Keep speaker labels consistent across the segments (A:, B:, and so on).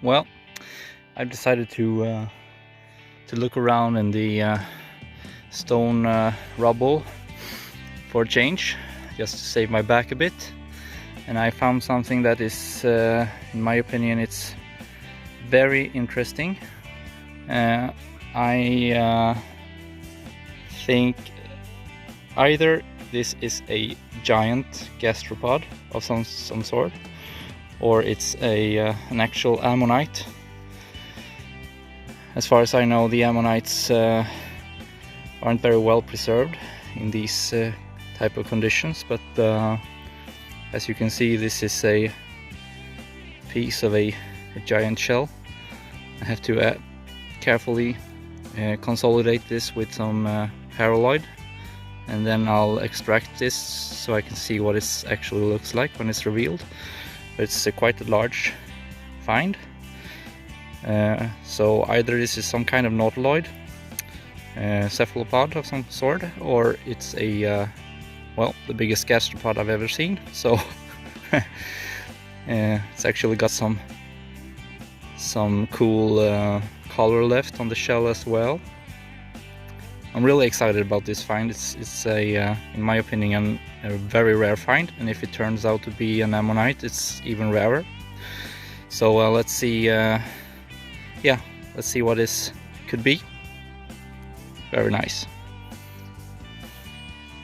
A: Well, I've decided to look around in the stone rubble for a change, just to save my back a bit. And I found something that is, in my opinion, it's very interesting. I think either this is a giant gastropod of some sort, or it's an actual ammonite. As far as I know, the ammonites aren't very well preserved in these type of conditions, but as you can see, this is a piece of a giant shell. I have to carefully consolidate this with some paraloid, and then I'll extract this so I can see what it actually looks like when it's revealed. But it's quite a large find. So either this is some kind of nautiloid, cephalopod of some sort, or it's a well, the biggest gastropod I've ever seen. So it's actually got some cool color left on the shell as well. I'm really excited about this find. It's a, in my opinion, a very rare find, and if it turns out to be an ammonite, it's even rarer. So let's see. Yeah, let's see what this could be. Very nice.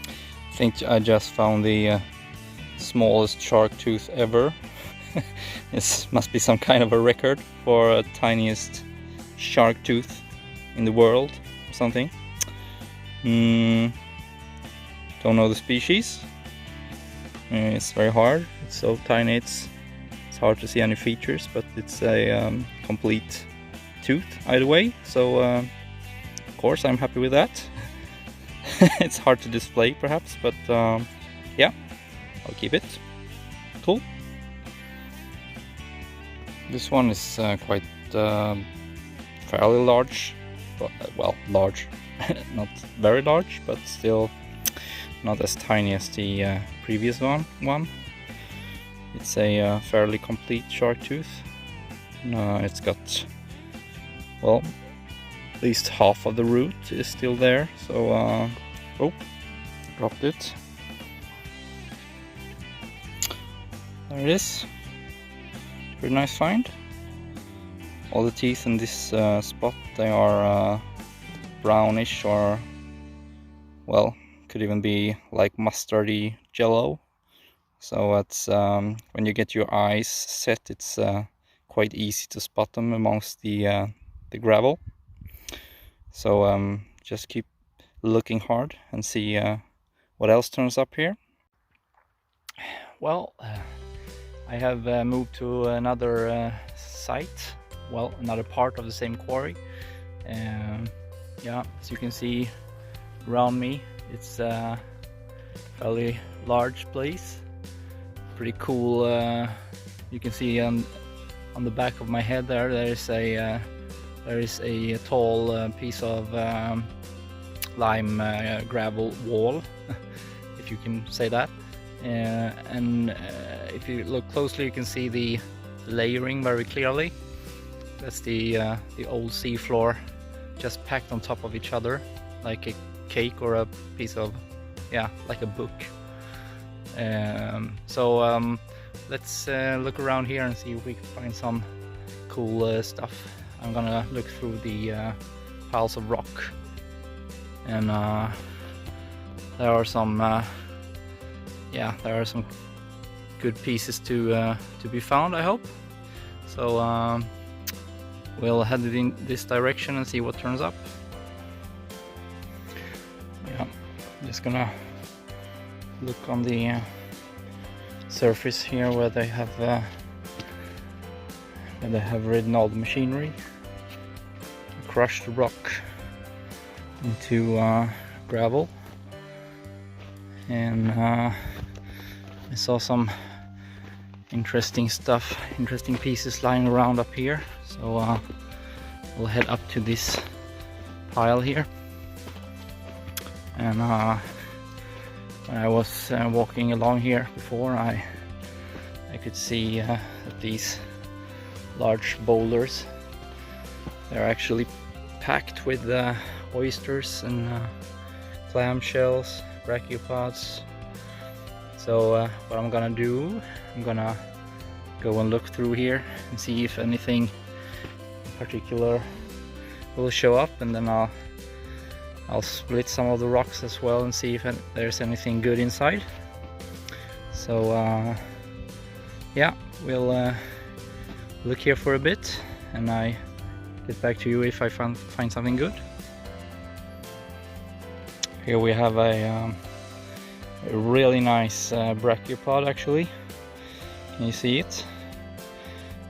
A: I think I just found the smallest shark tooth ever. This must be some kind of a record for a tiniest shark tooth in the world or something. Don't know the species. It's very hard. It's so tiny. It's hard to see any features, but it's a complete tooth either way. So of course I'm happy with that. It's hard to display perhaps, but yeah, I'll keep it. Cool. This one is quite fairly large, but, well, large. Not very large, but still not as tiny as the previous one. It's a fairly complete shark tooth. It's got, well, at least half of the root is still there. So oh, dropped it. There it is. Pretty nice find. All the teeth in this spot, they are brownish, or, well, could even be like mustardy jello. So it's when you get your eyes set, it's quite easy to spot them amongst the gravel. So just keep looking hard and see what else turns up here. Well, I have moved to another site, well, another part of the same quarry. Yeah, as you can see around me, it's a fairly large place. Pretty cool. You can see on the back of my head there is a tall piece of lime gravel wall, if you can say that. And if you look closely, you can see the layering very clearly. That's the old sea floor, just packed on top of each other like a cake or a piece of, yeah, like a book. So let's look around here and see if we can find some cool stuff. I'm gonna look through the piles of rock, and there are some yeah, there are some good pieces to be found, I hope. So we'll head in this direction and see what turns up. Yeah, just gonna look on the surface here where they have ridden all the machinery, crushed rock into gravel, and I saw some interesting stuff, interesting pieces lying around up here. So we'll head up to this pile here, and when I was walking along here before, I could see that these large boulders. They're actually packed with oysters and clam shells, brachiopods. So what I'm gonna do, I'm gonna go and look through here and see if anything in particular will show up, and then I'll split some of the rocks as well and see if there's anything good inside. So yeah, we'll look here for a bit and I get back to you if I find something good. Here we have a really nice brachiopod actually. Can you see it?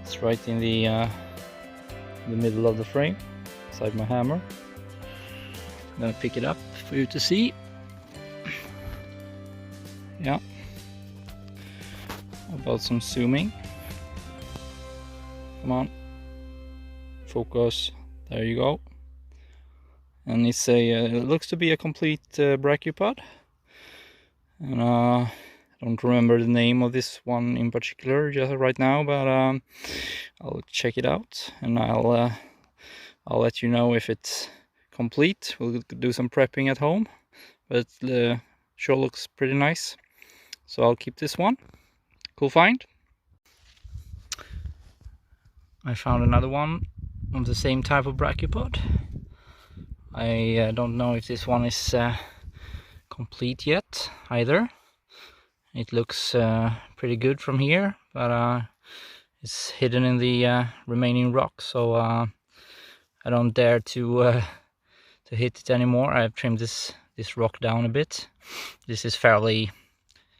A: It's right in the middle of the frame, beside my hammer. I'm gonna pick it up for you to see. Yeah. About some zooming. Come on. Focus. There you go. And it's it looks to be a complete brachiopod. And I don't remember the name of this one in particular just right now, but I'll check it out and I'll let you know if it's complete. We'll do some prepping at home, but it sure looks pretty nice. So I'll keep this one. Cool find. I found another one of the same type of brachiopod. I don't know if this one is complete yet either. It looks pretty good from here, but it's hidden in the remaining rock, so I don't dare to hit it anymore. I've trimmed this rock down a bit. This is fairly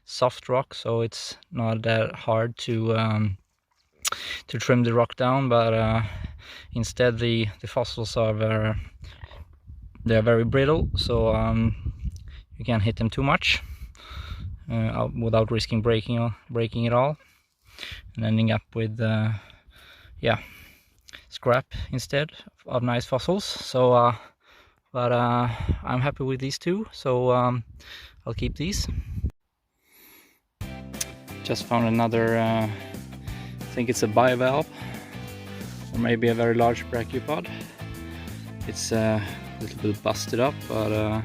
A: soft rock, so it's not that hard to trim the rock down, but instead the fossils are they're very brittle, so you can't hit them too much without risking breaking it all and ending up with yeah, scrap instead of nice fossils. So but I'm happy with these two, so I'll keep these. Just found another I think it's a bivalve or maybe a very large brachiopod. It's a little bit busted up, but I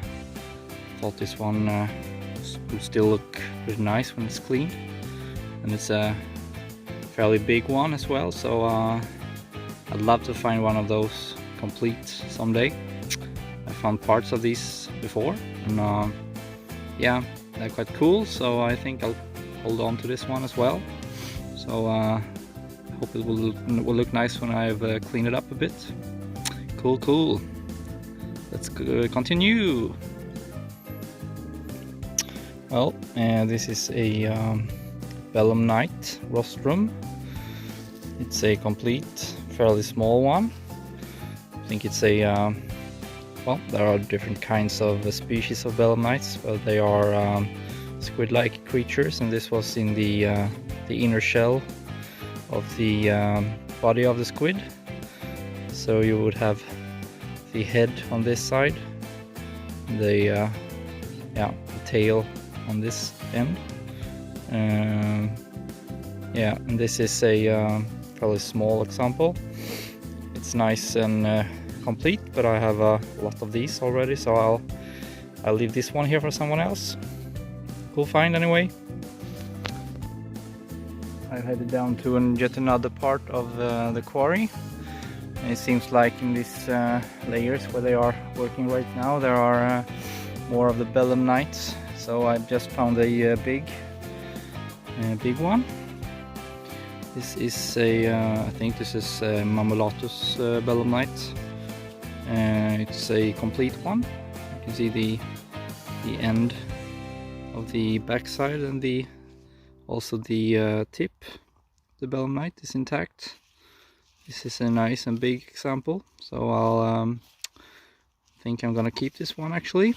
A: thought this one would still look pretty nice when it's clean, and it's a fairly big one as well, so I'd love to find one of those complete someday. I found parts of these before, and yeah, they're quite cool, so I think I'll hold on to this one as well. So I hope it will look nice when I've cleaned it up a bit. Cool. Let's continue. Well, this is a belemnite rostrum. It's a complete, fairly small one. I think it's a well, there are different kinds of species of belemnites, but they are squid-like creatures, and this was in the inner shell of the body of the squid. So you would have the head on this side, the tail on this end. Yeah, and this is a fairly small example. It's nice and complete, but I have a lot of these already, so I'll leave this one here for someone else. Cool find anyway. I've headed down to yet another part of the quarry. And it seems like in these layers where they are working right now, there are more of the belemnites. So I've just found a big one. This is a, I think this is a Mammulatus belemnite. It's a complete one. You can see the end of the backside, and also the tip. The belemnite is intact. This is a nice and big example, so I'll think I'm gonna keep this one actually,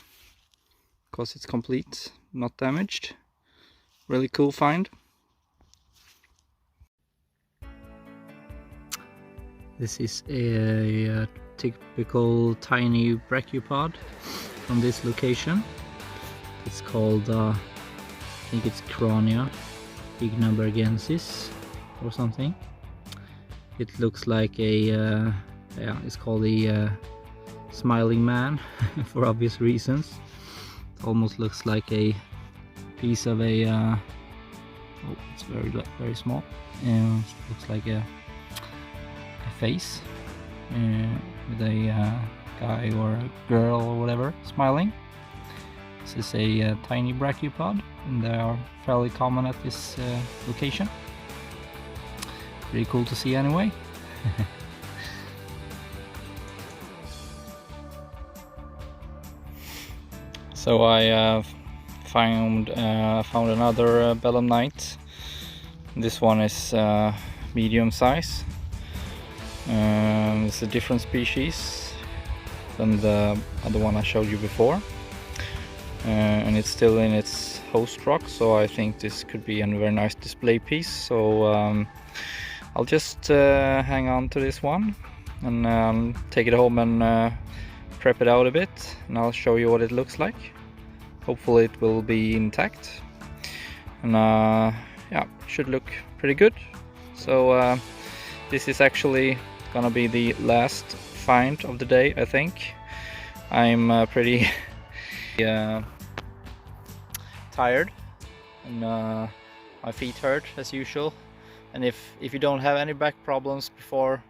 A: because it's complete, not damaged. Really cool find. This is a typical tiny brachiopod from this location. It's called, I think it's Crania ignabergensis or something. It looks like a yeah, it's called a smiling man for obvious reasons. It almost looks like a piece of a oh, it's very small. Looks like a face with a guy or a girl or whatever smiling. This is a tiny brachiopod, and they are fairly common at this location. Pretty cool to see anyway. So I found another belemnite. This one is medium size. It's a different species than the other one I showed you before, and it's still in its host rock, so I think this could be a very nice display piece. So I'll just hang on to this one and take it home and prep it out a bit, and I'll show you what it looks like. Hopefully it will be intact, and yeah, should look pretty good. So this is actually gonna be the last find of the day, I think. I'm pretty tired, and my feet hurt as usual. And if you don't have any back problems before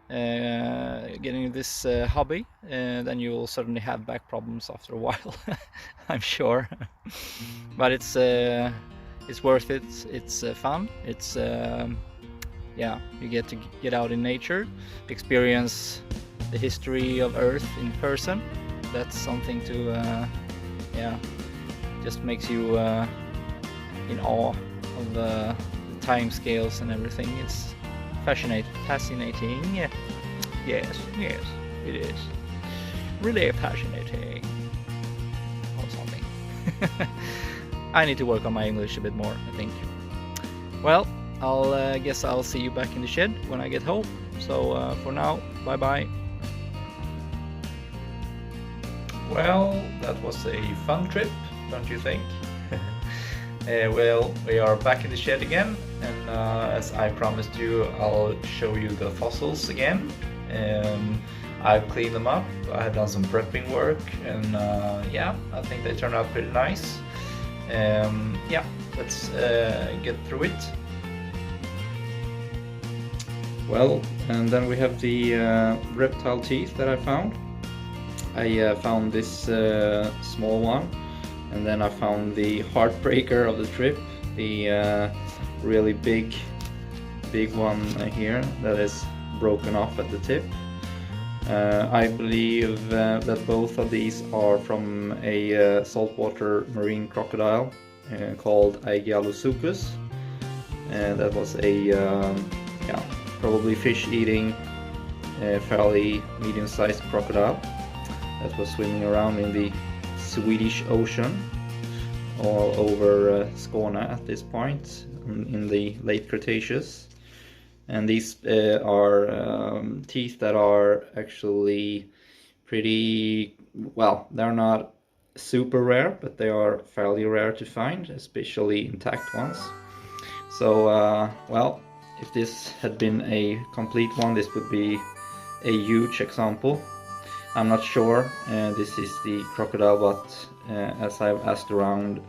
A: getting this hobby, then you will certainly have back problems after a while. I'm sure. But it's worth it. It's fun. It's yeah, you get to get out in nature, experience the history of Earth in person. That's something to yeah, just makes you in awe of the time scales and everything. It's fascinating. Yeah. Yes, it is really fascinating. Or something. I need to work on my English a bit more, I think. Well, I'll guess I'll see you back in the shed when I get home. So for now, bye bye. Well, that was a fun trip, don't you think? Well, we are back in the shed again, and as I promised you, I'll show you the fossils again. I've cleaned them up, I have done some prepping work, and yeah, I think they turned out pretty nice. Yeah, let's get through it. Well, and then we have the reptile teeth that I found. I found this small one, and then I found the heartbreaker of the trip, the really big one here that is broken off at the tip. I believe that both of these are from a saltwater marine crocodile called Aegialosuchus. That was a yeah, probably fish-eating, fairly medium-sized crocodile that was swimming around in the Swedish Ocean, all over Skåne at this point in the late Cretaceous. And these are teeth that are actually pretty, well, they're not super rare, but they are fairly rare to find, especially intact ones. So, well, if this had been a complete one, this would be a huge example. I'm not sure this is the crocodile, but as I've asked around,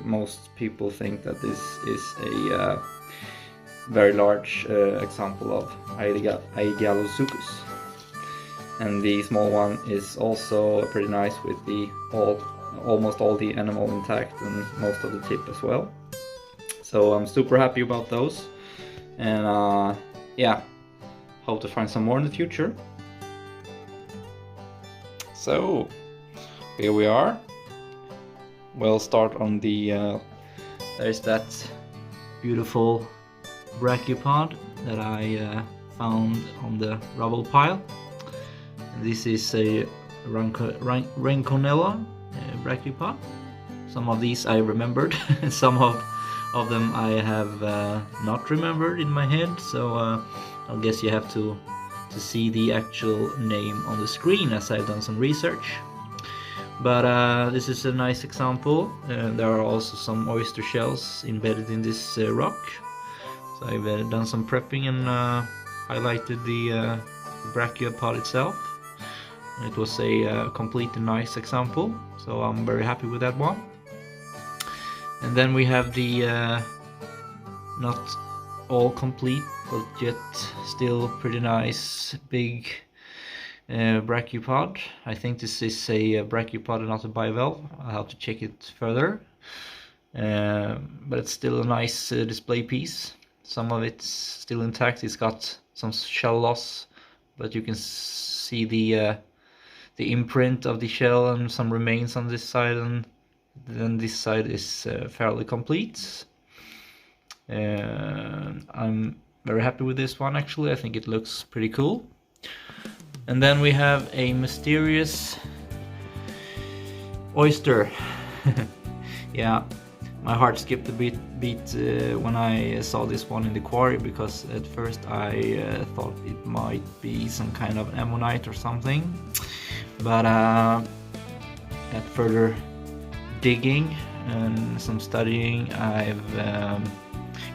A: most people think that this is a very large example of Aegialosuchus. And the small one is also pretty nice with the almost all the animal intact and most of the tip as well. So I'm super happy about those, and yeah, hope to find some more in the future. So here we are. We'll start on the there's that beautiful brachiopod that I found on the rubble pile. This is a Ranconella brachiopod. Some of these I remembered, some of them I have not remembered in my head, so I guess you have to see the actual name on the screen, as I've done some research. But this is a nice example. There are also some oyster shells embedded in this rock. So I've done some prepping and highlighted the brachiopod itself. It was a complete and nice example, so I'm very happy with that one. And then we have the not all complete, but yet still pretty nice big brachiopod. I think this is a brachiopod and not a bivalve. I'll have to check it further. But it's still a nice display piece. Some of it's still intact. It's got some shell loss, but you can see the imprint of the shell and some remains on this side, and then this side is fairly complete. I'm very happy with this one actually. I think it looks pretty cool. And then we have a mysterious oyster. Yeah, my heart skipped a beat when I saw this one in the quarry, because at first I thought it might be some kind of ammonite or something. But at further digging and some studying, I've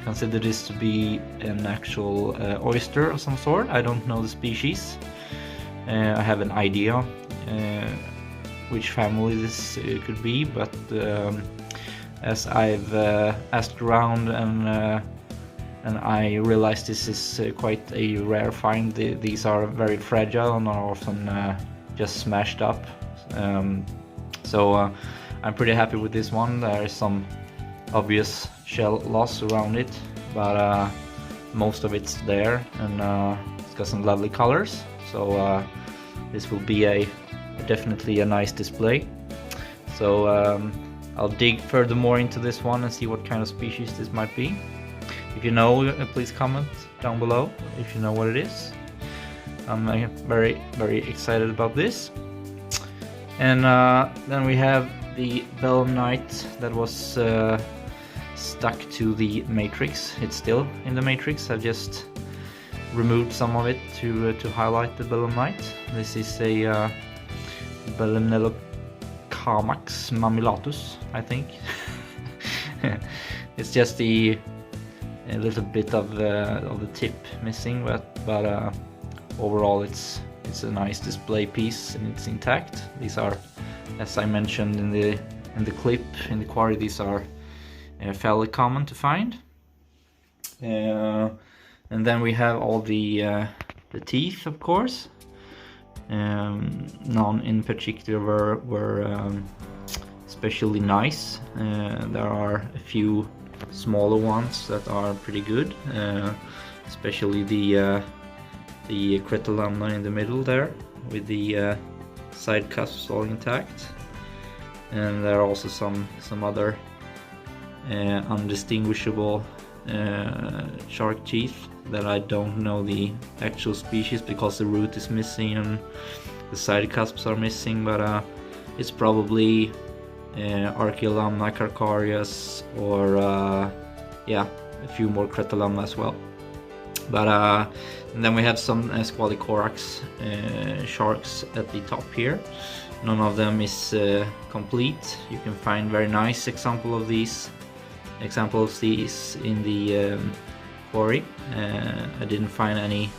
A: considered this to be an actual oyster of some sort. I don't know the species. I have an idea which family this could be, but as I've asked around and I realized this is quite a rare find. These are very fragile and are often just smashed up. So I'm pretty happy with this one. There is some obvious shell loss around it, but most of it's there, and it's got some lovely colors. So this will be definitely a nice display. So I'll dig furthermore into this one and see what kind of species this might be. If you know, please comment down below if you know what it is. I'm very, very excited about this. And then we have the belemnite that was stuck to the matrix. It's still in the matrix. I've just removed some of it to highlight the belemnite. This is a Belemnelocamax mammillatus, I think. It's just a little bit of the tip missing, but overall it's a nice display piece and it's intact. These are, as I mentioned in the clip in the quarry, these are fairly common to find. And then we have all the teeth, of course. None in particular were especially nice. There are a few smaller ones that are pretty good, especially the Cretaceous in the middle there, with the side cusps all intact. And there are also some other undistinguishable shark teeth that I don't know the actual species, because the root is missing and the side cusps are missing, but it's probably Archaeolumna carcarius, or yeah, a few more Cretaceous as well. But and then we have some Squalicorax sharks at the top here. None of them is complete. You can find very nice examples of these in the quarry. I didn't find any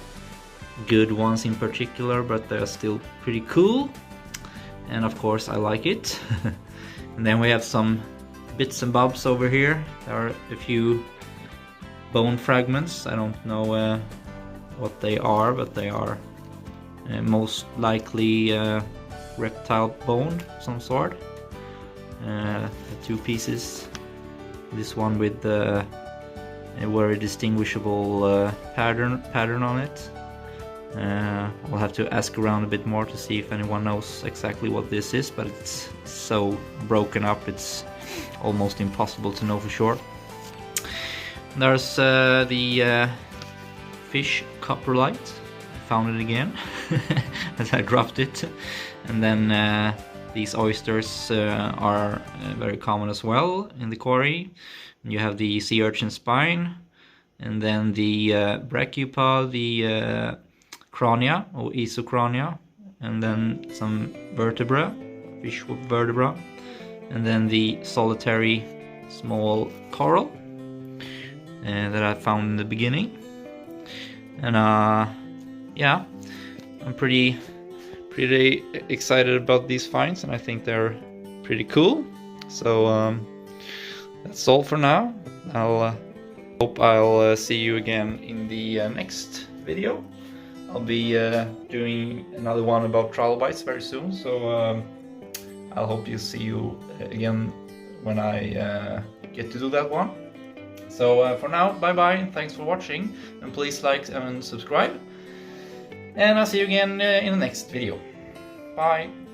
A: good ones in particular, but they're still pretty cool, and of course I like it. And then we have some bits and bobs over here. There are a few bone fragments. I don't know what they are, but they are most likely reptile bone of some sort. The two pieces, this one with a very distinguishable pattern on it. I'll have to ask around a bit more to see if anyone knows exactly what this is, but it's so broken up it's almost impossible to know for sure. There's the fish coprolite. I found it again as I dropped it. And then these oysters are very common as well in the quarry. And you have the sea urchin spine, and then the brachiopod, the crania or isocrania, and then some vertebra, fish vertebra, and then the solitary small coral that I found in the beginning. And yeah, I'm pretty excited about these finds, and I think they're pretty cool. So that's all for now. I'll hope I'll see you again in the next video. I'll be doing another one about trilobites very soon, so I'll hope you see you again when I get to do that one. So for now, bye bye, thanks for watching, and please like and subscribe. And I'll see you again in the next video. Bye!